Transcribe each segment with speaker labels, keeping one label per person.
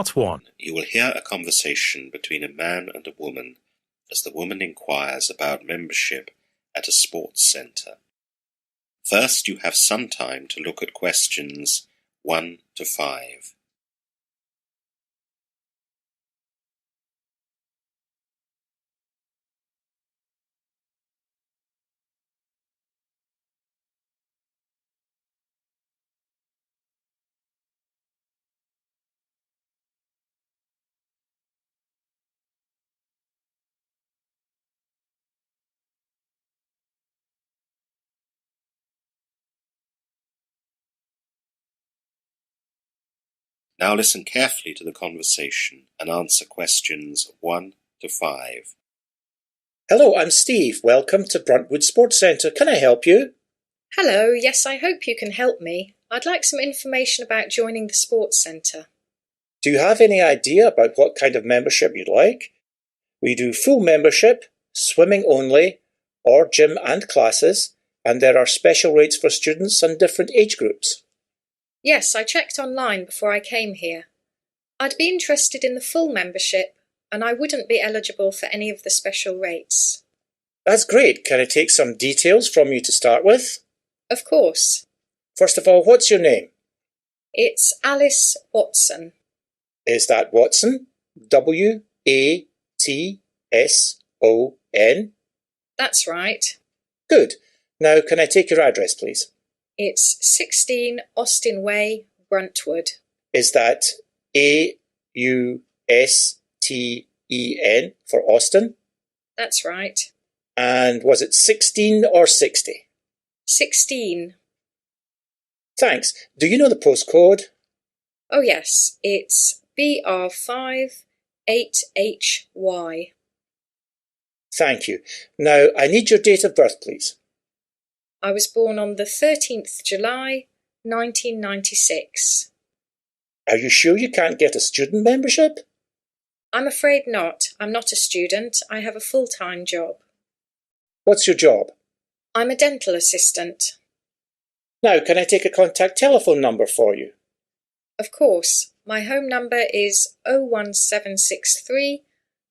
Speaker 1: Part 1.
Speaker 2: You will hear a conversation between a man and a woman as the woman inquires about membership at a sports centre. First, you have some time to look at questions 1 to 5. Now listen carefully to the conversation and answer questions 1 to 5.
Speaker 3: Hello, I'm Steve. Welcome to Bruntwood Sports Centre. Can I help you?
Speaker 4: Hello, yes, I hope you can help me. I'd like some information about joining the sports centre.
Speaker 3: Do you have any idea about what kind of membership you'd like? We do full membership, swimming only, or gym and classes, and there are special rates for students and different age groups.
Speaker 4: Yes, I checked online before I came here. I'd be interested in the full membership, and I wouldn't be eligible for any of the special rates.
Speaker 3: That's great. Can I take some details from you to start with?
Speaker 4: Of course.
Speaker 3: First of all, what's your name?
Speaker 4: It's Alice Watson.
Speaker 3: Is that Watson? W-A-T-S-O-N?
Speaker 4: That's right.
Speaker 3: Good. Now, can I take your address, please?
Speaker 4: It's 16 Austin Way, Bruntwood.
Speaker 3: Is that A-U-S-T-E-N for Austin?
Speaker 4: That's right.
Speaker 3: And was it 16 or 60?
Speaker 4: 16.
Speaker 3: Thanks. Do you know the postcode?
Speaker 4: Oh yes, it's BR5 8HY.
Speaker 3: Thank you. Now, I need your date of birth, please.
Speaker 4: I was born on the 13th July 1996.
Speaker 3: Are you sure you can't get a student membership?
Speaker 4: I'm afraid not. I'm not a student. I have a full-time job.
Speaker 3: What's your job?
Speaker 4: I'm a dental assistant.
Speaker 3: Now, can I take a contact telephone number for you?
Speaker 4: Of course. My home number is 01763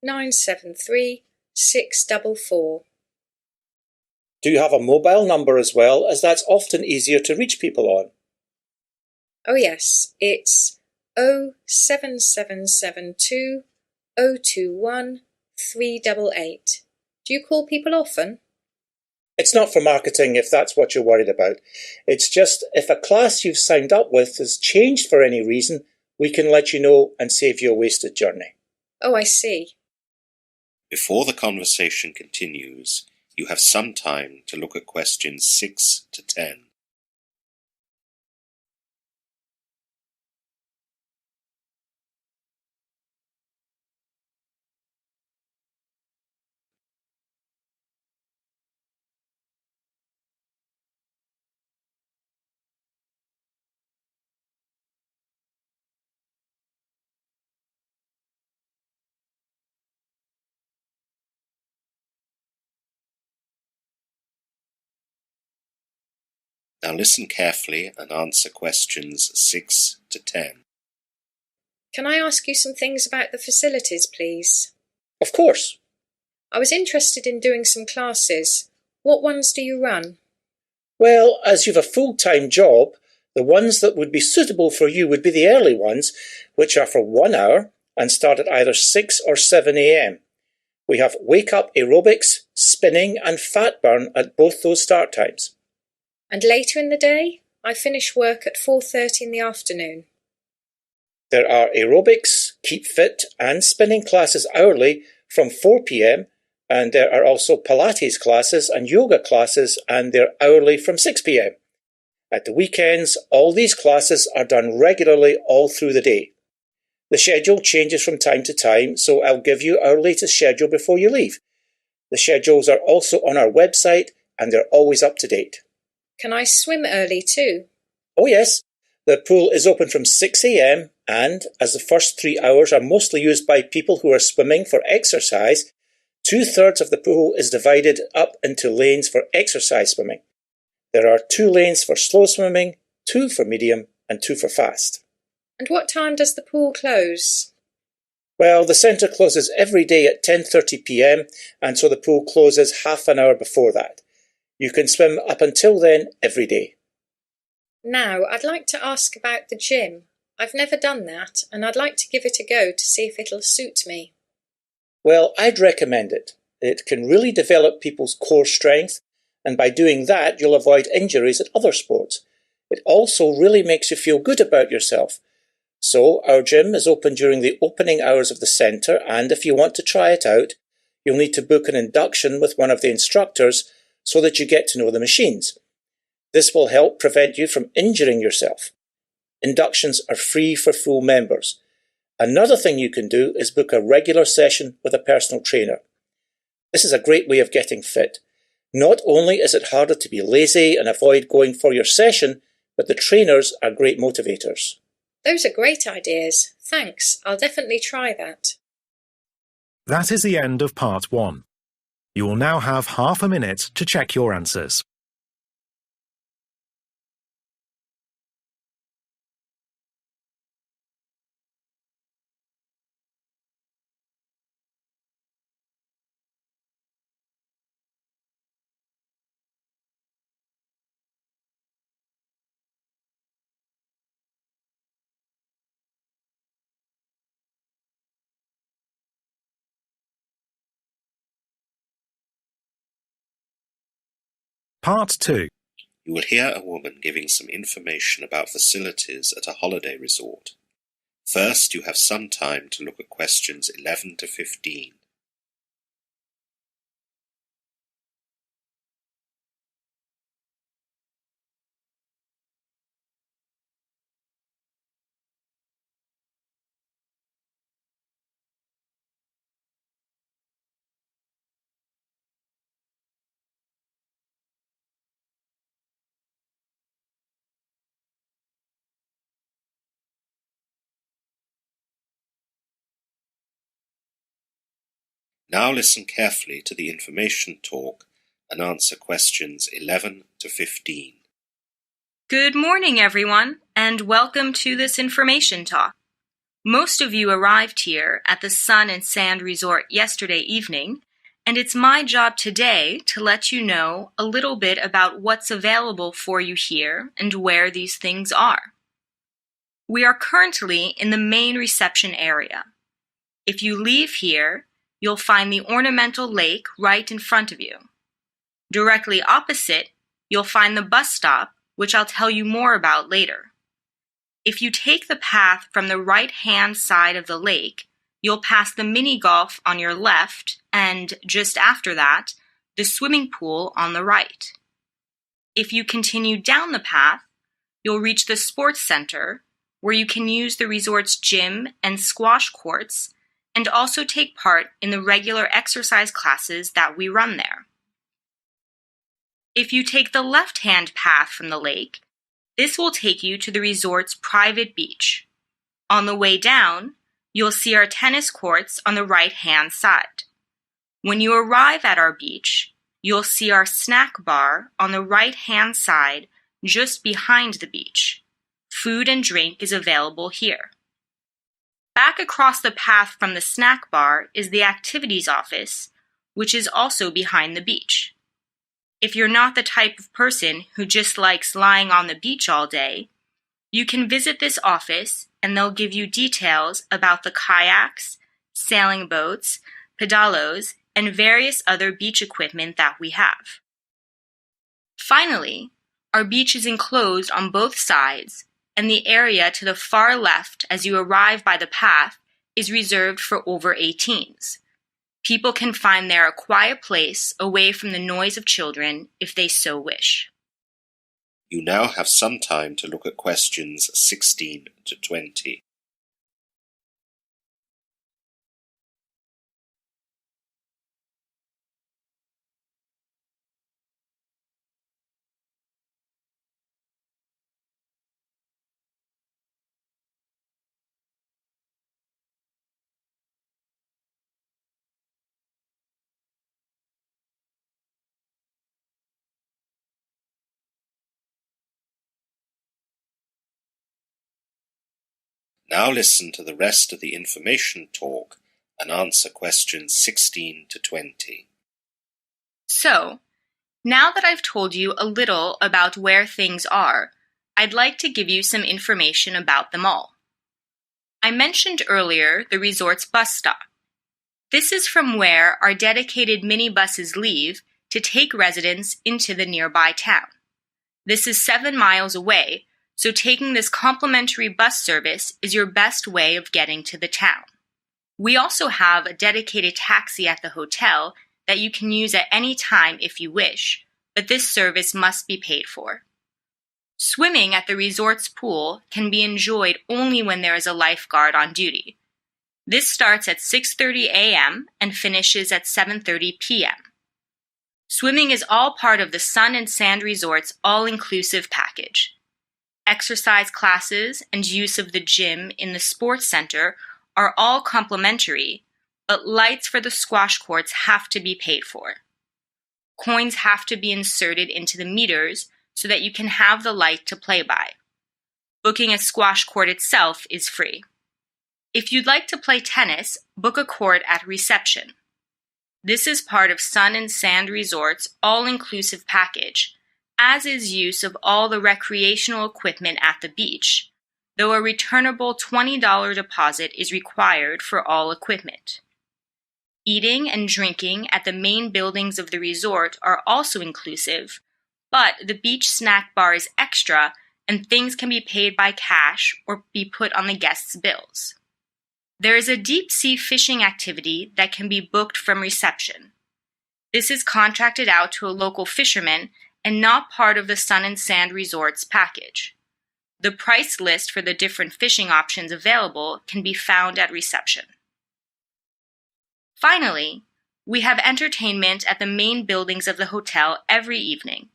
Speaker 4: 973 644.
Speaker 3: Do you have a mobile number as well, as that's often easier to reach people on?
Speaker 4: Oh yes, it's 07772 021 388. Do you call people often?
Speaker 3: It's not for marketing if that's what you're worried about. It's just if a class you've signed up with has changed for any reason, we can let you know and save you a wasted journey.
Speaker 4: Oh, I see.
Speaker 2: Before the conversation continues, you have some time to look at questions 6 to 10. Now listen carefully and answer questions 6 to 10.
Speaker 4: Can I ask you some things about the facilities, please?
Speaker 3: Of course.
Speaker 4: I was interested in doing some classes. What ones do you run?
Speaker 3: Well, as you've a full-time job, the ones that would be suitable for you would be the early ones, which are for 1 hour and start at either 6 or 7 a.m. We have wake-up aerobics, spinning and fat burn at both those start times.
Speaker 4: And later in the day? I finish work at 4:30 in the afternoon.
Speaker 3: There are aerobics, keep fit and spinning classes hourly from 4 p.m. and there are also Pilates classes and yoga classes and they're hourly from 6 p.m. At the weekends, all these classes are done regularly all through the day. The schedule changes from time to time, so I'll give you our latest schedule before you leave. The schedules are also on our website and they're always up to date.
Speaker 4: Can I swim early too?
Speaker 3: Oh yes, the pool is open from 6 a.m. and, as the first 3 hours are mostly used by people who are swimming for exercise, 2/3 of the pool is divided up into lanes for exercise swimming. There are 2 lanes for slow swimming, 2 for medium and 2 for fast.
Speaker 4: And what time does the pool close?
Speaker 3: Well, the centre closes every day at 10:30 p.m, and so the pool closes half an hour before that. You can swim up until then every day.
Speaker 4: Now, I'd like to ask about the gym. I've never done that, and I'd like to give it a go to see if it'll suit me.
Speaker 3: Well, I'd recommend it. It can really develop people's core strength, and by doing that, you'll avoid injuries at other sports. It also really makes you feel good about yourself. So, our gym is open during the opening hours of the centre, and if you want to try it out, you'll need to book an induction with one of the instructors so that you get to know the machines. This will help prevent you from injuring yourself. Inductions are free for full members. Another thing you can do is book a regular session with a personal trainer. This is a great way of getting fit. Not only is it harder to be lazy and avoid going for your session, but the trainers are great motivators.
Speaker 4: Those are great ideas. Thanks. I'll definitely try that.
Speaker 1: That is the end of part 1. You will now have half a minute to check your answers. Part 2.
Speaker 2: You will hear a woman giving some information about facilities at a holiday resort. First, you have some time to look at questions 11 to 15. Now listen carefully to the information talk and answer questions 11 to 15.
Speaker 5: Good morning, everyone, and welcome to this information talk. Most of you arrived here at the Sun and Sand Resort yesterday evening, and it's my job today to let you know a little bit about what's available for you here and where these things are. We are currently in the main reception area. If you leave here, you'll find the ornamental lake right in front of you. Directly opposite, you'll find the bus stop, which I'll tell you more about later. If you take the path from the right-hand side of the lake, you'll pass the mini-golf on your left and, just after that, the swimming pool on the right. If you continue down the path, you'll reach the sports center, where you can use the resort's gym and squash courts, and also take part in the regular exercise classes that we run there. If you take the left-hand path from the lake, this will take you to the resort's private beach. On the way down, you'll see our tennis courts on the right-hand side. When you arrive at our beach, you'll see our snack bar on the right-hand side just behind the beach. Food and drink is available here. Back across the path from the snack bar is the activities office, which is also behind the beach. If you're not the type of person who just likes lying on the beach all day, you can visit this office and they'll give you details about the kayaks, sailing boats, pedalos, and various other beach equipment that we have. Finally, our beach is enclosed on both sides, and the area to the far left as you arrive by the path is reserved for over 18s. People can find there a quiet place away from the noise of children if they so wish.
Speaker 2: You now have some time to look at questions 16 to 20. Now listen to the rest of the information talk and answer questions 16 to 20.
Speaker 5: So, now that I've told you a little about where things are, I'd like to give you some information about them all. I mentioned earlier the resort's bus stop. This is from where our dedicated minibuses leave to take residents into the nearby town. This is 7 miles away, so taking this complimentary bus service is your best way of getting to the town. We also have a dedicated taxi at the hotel that you can use at any time if you wish, but this service must be paid for. Swimming at the resort's pool can be enjoyed only when there is a lifeguard on duty. This starts at 6:30 a.m. and finishes at 7:30 p.m. Swimming is all part of the Sun and Sand Resort's all-inclusive package. Exercise classes and use of the gym in the sports center are all complimentary, but lights for the squash courts have to be paid for. Coins have to be inserted into the meters so that you can have the light to play by. Booking a squash court itself is free. If you'd like to play tennis, book a court at reception. This is part of Sun and Sand Resort's all-inclusive package, as is use of all the recreational equipment at the beach, though a returnable $20 deposit is required for all equipment. Eating and drinking at the main buildings of the resort are also inclusive, but the beach snack bar is extra and things can be paid by cash or be put on the guests' bills. There is a deep-sea fishing activity that can be booked from reception. This is contracted out to a local fisherman and not part of the Sun and Sand Resort's package. The price list for the different fishing options available can be found at reception. Finally, we have entertainment at the main buildings of the hotel every evening.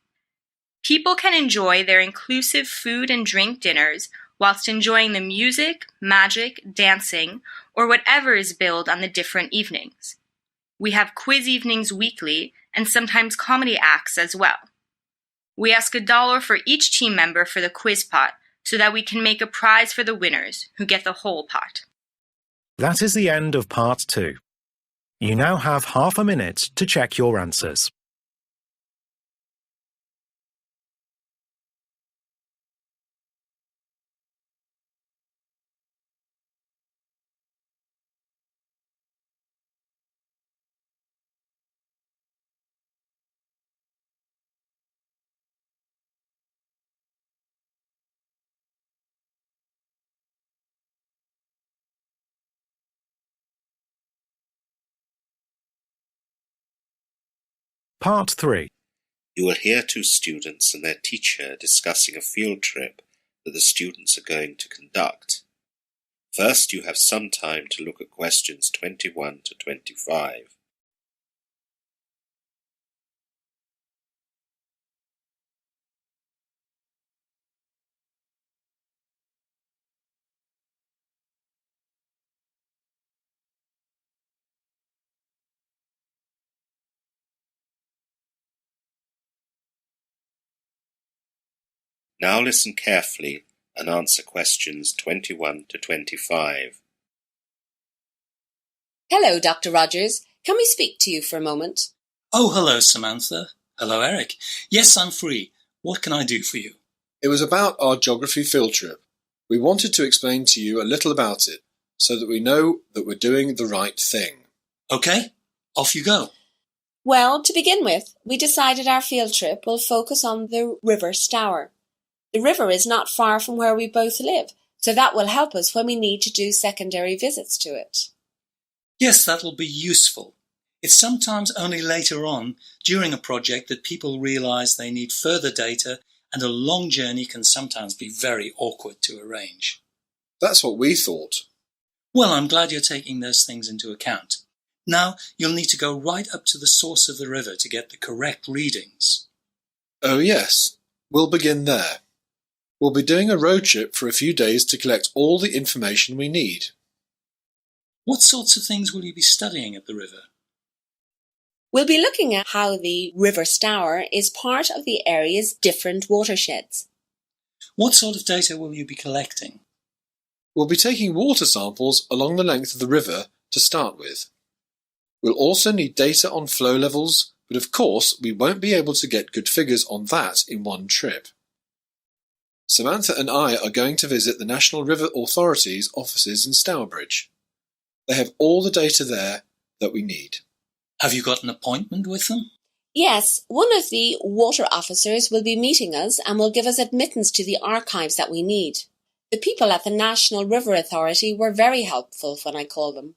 Speaker 5: People can enjoy their inclusive food and drink dinners whilst enjoying the music, magic, dancing, or whatever is billed on the different evenings. We have quiz evenings weekly and sometimes comedy acts as well. We ask $1 for each team member for the quiz pot so that we can make a prize for the winners who get the whole pot.
Speaker 1: That is the end of part 2. You now have half a minute to check your answers. Part 3.
Speaker 2: You will hear two students and their teacher discussing a field trip that the students are going to conduct. First, you have some time to look at questions 21 to 25. Now listen carefully and answer questions 21 to 25.
Speaker 6: Hello, Dr. Rogers. Can we speak to you for a moment?
Speaker 7: Oh, hello, Samantha. Hello, Eric. Yes, I'm free. What can I do for you?
Speaker 8: It was about our geography field trip. We wanted to explain to you a little about it so that we know that we're doing the right thing.
Speaker 7: Okay, off you go.
Speaker 6: Well, to begin with, we decided our field trip will focus on the River Stour. The river is not far from where we both live, so that will help us when we need to do secondary visits to it.
Speaker 7: Yes, that'll be useful. It's sometimes only later on during a project that people realise they need further data, and a long journey can sometimes be very awkward to arrange.
Speaker 8: That's what we thought.
Speaker 7: Well, I'm glad you're taking those things into account. Now, you'll need to go right up to the source of the river to get the correct readings.
Speaker 8: Oh yes, we'll begin there. We'll be doing a road trip for a few days to collect all the information we need.
Speaker 7: What sorts of things will you be studying at the river?
Speaker 6: We'll be looking at how the River Stour is part of the area's different watersheds.
Speaker 7: What sort of data will you be collecting?
Speaker 8: We'll be taking water samples along the length of the river to start with. We'll also need data on flow levels, but of course we won't be able to get good figures on that in one trip. Samantha and I are going to visit the National River Authority's offices in Stourbridge. They have all the data there that we need.
Speaker 7: Have you got an appointment with them?
Speaker 6: Yes, one of the water officers will be meeting us and will give us admittance to the archives that we need. The people at the National River Authority were very helpful when I called them.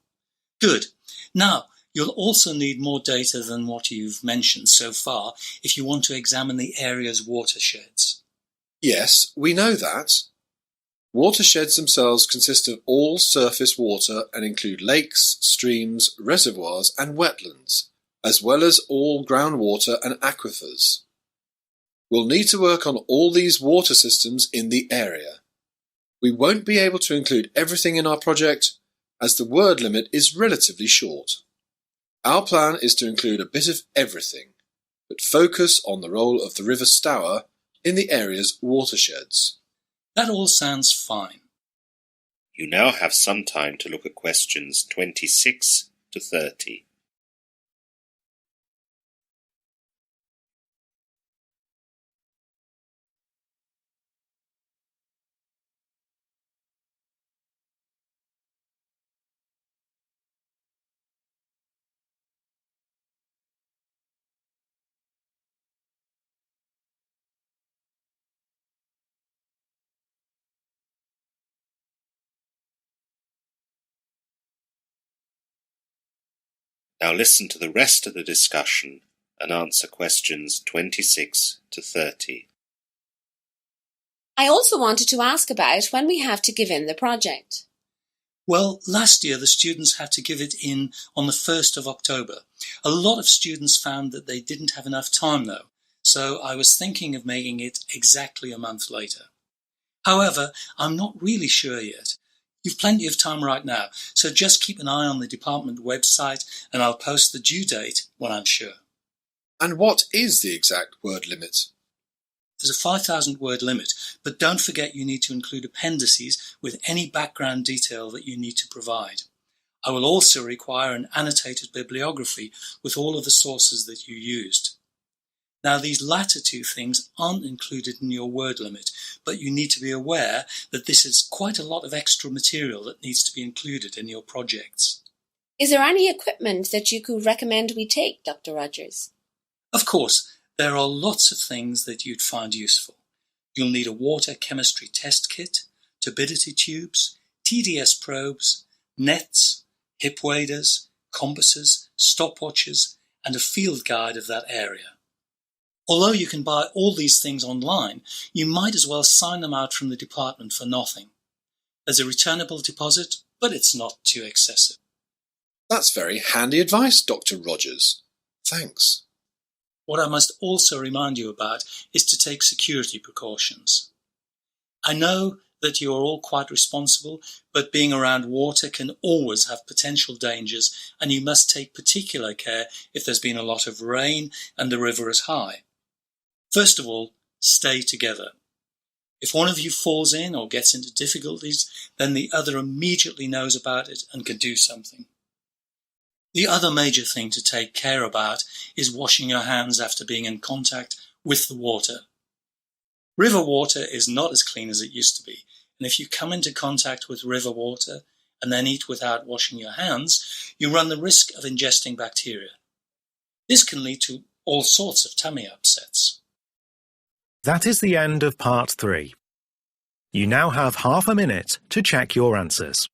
Speaker 7: Good. Now, you'll also need more data than what you've mentioned so far if you want to examine the area's watersheds.
Speaker 8: Yes, we know that. Watersheds themselves consist of all surface water and include lakes, streams, reservoirs and wetlands, as well as all groundwater and aquifers. We'll need to work on all these water systems in the area. We won't be able to include everything in our project, as the word limit is relatively short. Our plan is to include a bit of everything, but focus on the role of the River Stour in the area's watersheds.
Speaker 7: That all sounds fine.
Speaker 2: You now have some time to look at questions 26 to 30. Now listen to the rest of the discussion and answer questions 26 to 30.
Speaker 6: I also wanted to ask about when we have to give in the project.
Speaker 7: Well, last year the students had to give it in on the 1st of October. A lot of students found that they didn't have enough time though, so I was thinking of making it exactly a month later. However, I'm not really sure yet. You've plenty of time right now, so just keep an eye on the department website and I'll post the due date when I'm sure.
Speaker 8: And what is the exact word limit?
Speaker 7: There's a 5,000 word limit, but don't forget you need to include appendices with any background detail that you need to provide. I will also require an annotated bibliography with all of the sources that you used. Now, these latter two things aren't included in your word limit, but you need to be aware that this is quite a lot of extra material that needs to be included in your projects.
Speaker 6: Is there any equipment that you could recommend we take, Dr. Rogers?
Speaker 7: Of course, there are lots of things that you'd find useful. You'll need a water chemistry test kit, turbidity tubes, TDS probes, nets, hip waders, compasses, stopwatches, and a field guide of that area. Although you can buy all these things online, you might as well sign them out from the department for nothing. There's a returnable deposit, but it's not too excessive.
Speaker 8: That's very handy advice, Dr. Rogers. Thanks.
Speaker 7: What I must also remind you about is to take security precautions. I know that you are all quite responsible, but being around water can always have potential dangers, and you must take particular care if there's been a lot of rain and the river is high. First of all, stay together. If one of you falls in or gets into difficulties, then the other immediately knows about it and can do something. The other major thing to take care about is washing your hands after being in contact with the water. River water is not as clean as it used to be, and if you come into contact with river water and then eat without washing your hands, you run the risk of ingesting bacteria. This can lead to all sorts of tummy upsets.
Speaker 1: That is the end of part 3. You now have half a minute to check your answers.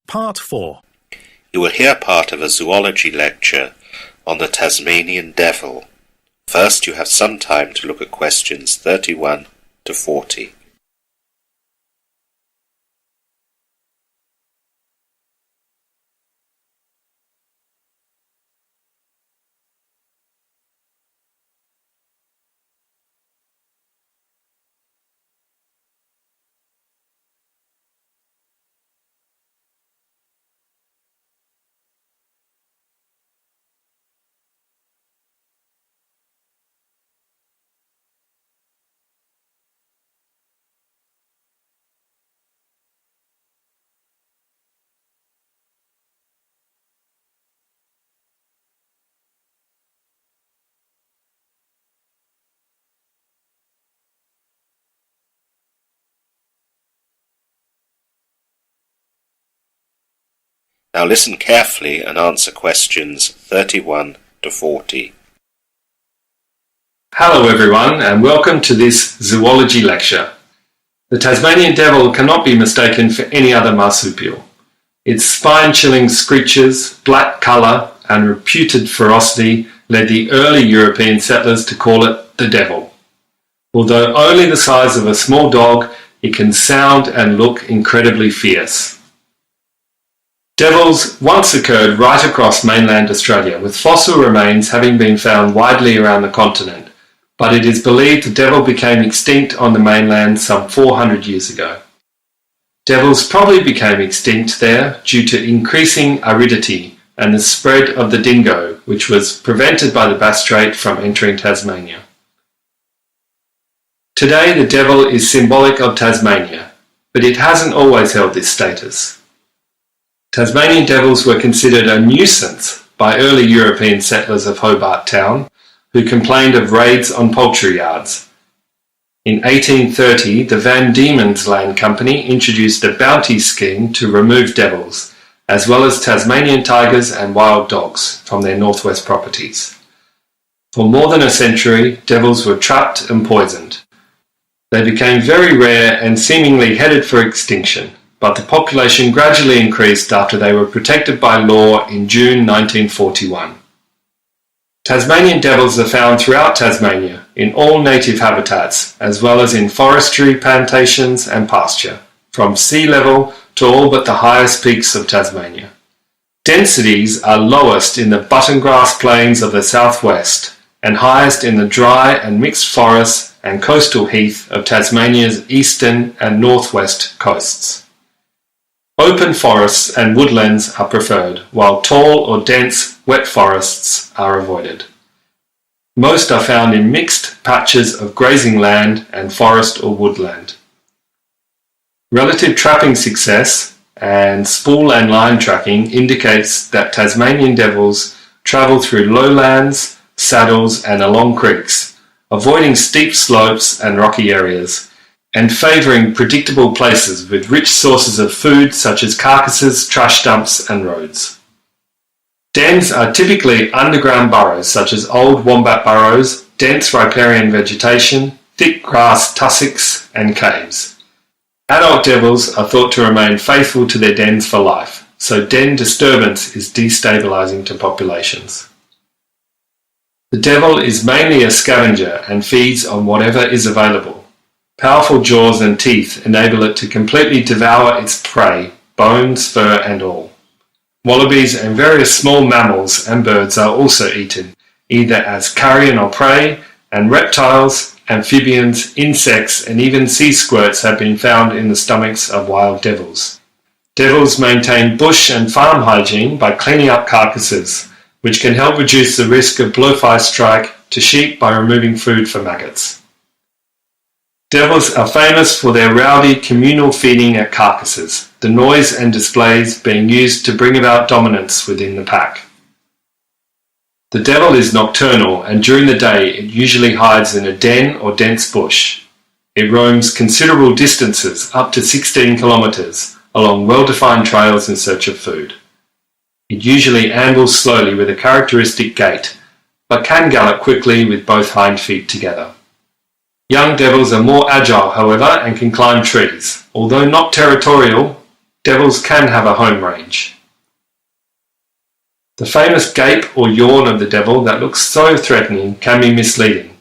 Speaker 1: Part 4.
Speaker 2: You will hear part of a zoology lecture on the Tasmanian devil. First, you have some time to look at questions 31 to 40. Now listen carefully and answer questions 31 to 40.
Speaker 9: Hello everyone and welcome to this zoology lecture. The Tasmanian devil cannot be mistaken for any other marsupial. Its spine-chilling screeches, black colour and reputed ferocity led the early European settlers to call it the devil. Although only the size of a small dog, it can sound and look incredibly fierce. Devils once occurred right across mainland Australia, with fossil remains having been found widely around the continent, but it is believed the devil became extinct on the mainland some 400 years ago. Devils probably became extinct there due to increasing aridity and the spread of the dingo, which was prevented by the Bass Strait from entering Tasmania. Today the devil is symbolic of Tasmania, but it hasn't always held this status. Tasmanian devils were considered a nuisance by early European settlers of Hobart Town, who complained of raids on poultry yards. In 1830, the Van Diemen's Land Company introduced a bounty scheme to remove devils, as well as Tasmanian tigers and wild dogs, from their northwest properties. For more than a century, devils were trapped and poisoned. They became very rare and seemingly headed for extinction, but the population gradually increased after they were protected by law in June 1941. Tasmanian devils are found throughout Tasmania, in all native habitats, as well as in forestry, plantations and pasture, from sea level to all but the highest peaks of Tasmania. Densities are lowest in the buttongrass plains of the southwest, and highest in the dry and mixed forests and coastal heath of Tasmania's eastern and northwest coasts. Open forests and woodlands are preferred, while tall or dense wet forests are avoided. Most are found in mixed patches of grazing land and forest or woodland. Relative trapping success and spool and line tracking indicates that Tasmanian devils travel through lowlands, saddles and along creeks, avoiding steep slopes and rocky areas, and favouring predictable places with rich sources of food such as carcasses, trash dumps and roads. Dens are typically underground burrows such as old wombat burrows, dense riparian vegetation, thick grass tussocks and caves. Adult devils are thought to remain faithful to their dens for life, so den disturbance is destabilising to populations. The devil is mainly a scavenger and feeds on whatever is available. Powerful jaws and teeth enable it to completely devour its prey, bones, fur and all. Wallabies and various small mammals and birds are also eaten, either as carrion or prey, and reptiles, amphibians, insects and even sea squirts have been found in the stomachs of wild devils. Devils maintain bush and farm hygiene by cleaning up carcasses, which can help reduce the risk of blowfly strike to sheep by removing food for maggots. Devils are famous for their rowdy communal feeding at carcasses, the noise and displays being used to bring about dominance within the pack. The devil is nocturnal and during the day it usually hides in a den or dense bush. It roams considerable distances, up to 16 kilometres, along well-defined trails in search of food. It usually ambles slowly with a characteristic gait, but can gallop quickly with both hind feet together. Young devils are more agile, however, and can climb trees. Although not territorial, devils can have a home range. The famous gape or yawn of the devil that looks so threatening can be misleading.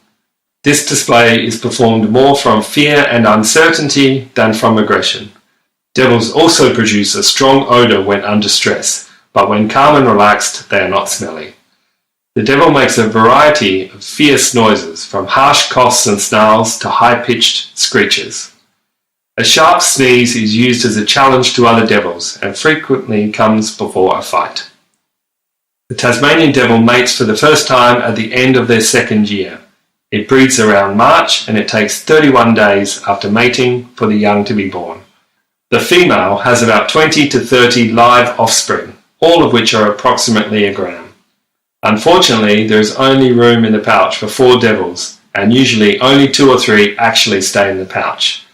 Speaker 9: This display is performed more from fear and uncertainty than from aggression. Devils also produce a strong odour when under stress, but when calm and relaxed, they are not smelly. The devil makes a variety of fierce noises, from harsh coughs and snarls to high-pitched screeches. A sharp sneeze is used as a challenge to other devils and frequently comes before a fight. The Tasmanian devil mates for the first time at the end of their second year. It breeds around March and it takes 31 days after mating for the young to be born. The female has about 20 to 30 live offspring, all of which are approximately a gram. Unfortunately, there is only room in the pouch for 4 devils, and usually only 2 or 3 actually stay in the pouch.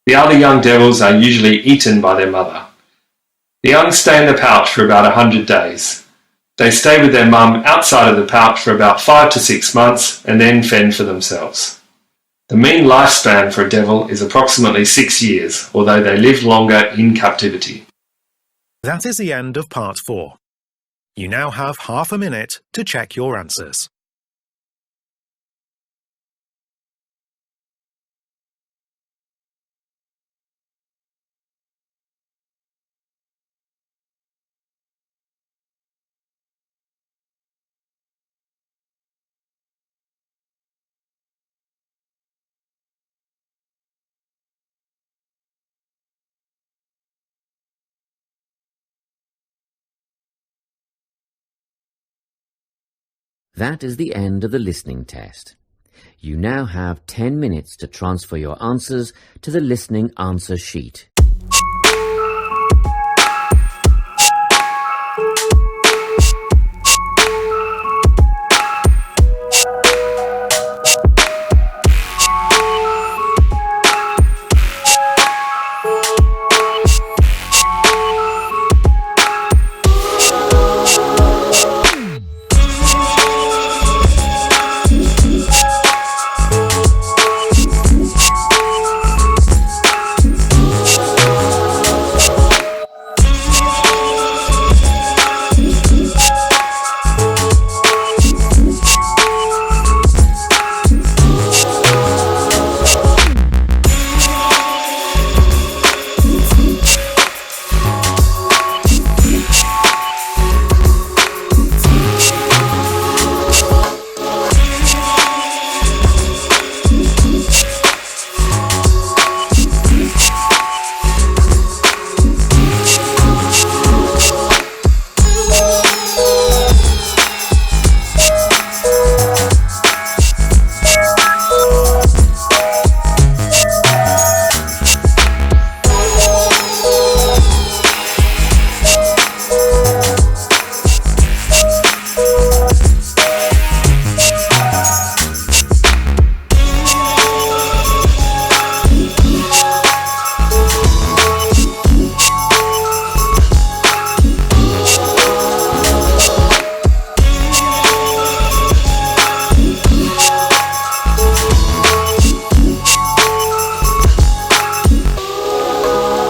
Speaker 9: The other young devils are usually eaten by their mother. The young stay in the pouch for about 100 days. They stay with their mum outside of the pouch for about 5 to 6 months and then fend for themselves. The mean lifespan for a devil is approximately 6 years, although they live longer in captivity.
Speaker 1: That is the end of part 4. You now have half a minute to check your answers.
Speaker 10: That is the end of the listening test. You now have 10 minutes to transfer your answers to the listening answer sheet.